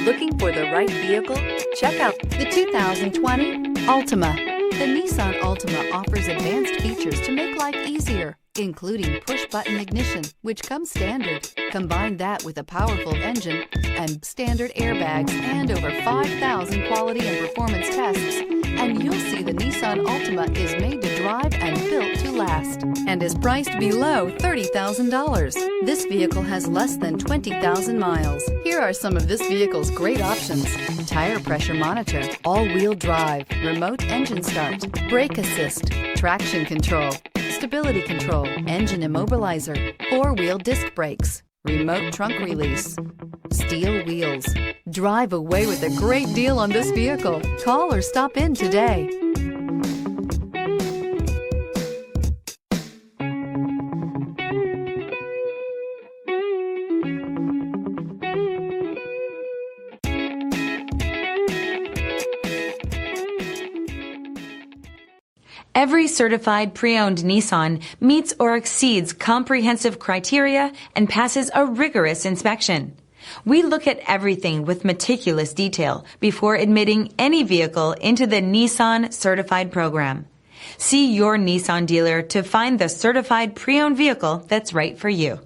Looking for the right vehicle? Check out the 2020 Altima. The Nissan Altima offers advanced features to make life easier, including push-button ignition, which comes standard. Combine that with a powerful engine and standard airbags and over 5,000 quality and performance tests, and you'll see the Nissan Altima is made to drive and built to last and is priced below $30,000. This vehicle has less than 20,000 miles. Here are some of this vehicle's great options: tire pressure monitor, all-wheel drive, remote engine start, brake assist, traction control, stability control, engine immobilizer, four-wheel disc brakes, remote trunk release, steel wheels. Drive away with a great deal on this vehicle. Call or stop in today. Every certified pre-owned Nissan meets or exceeds comprehensive criteria and passes a rigorous inspection. We look at everything with meticulous detail before admitting any vehicle into the Nissan Certified program. See your Nissan dealer to find the certified pre-owned vehicle that's right for you.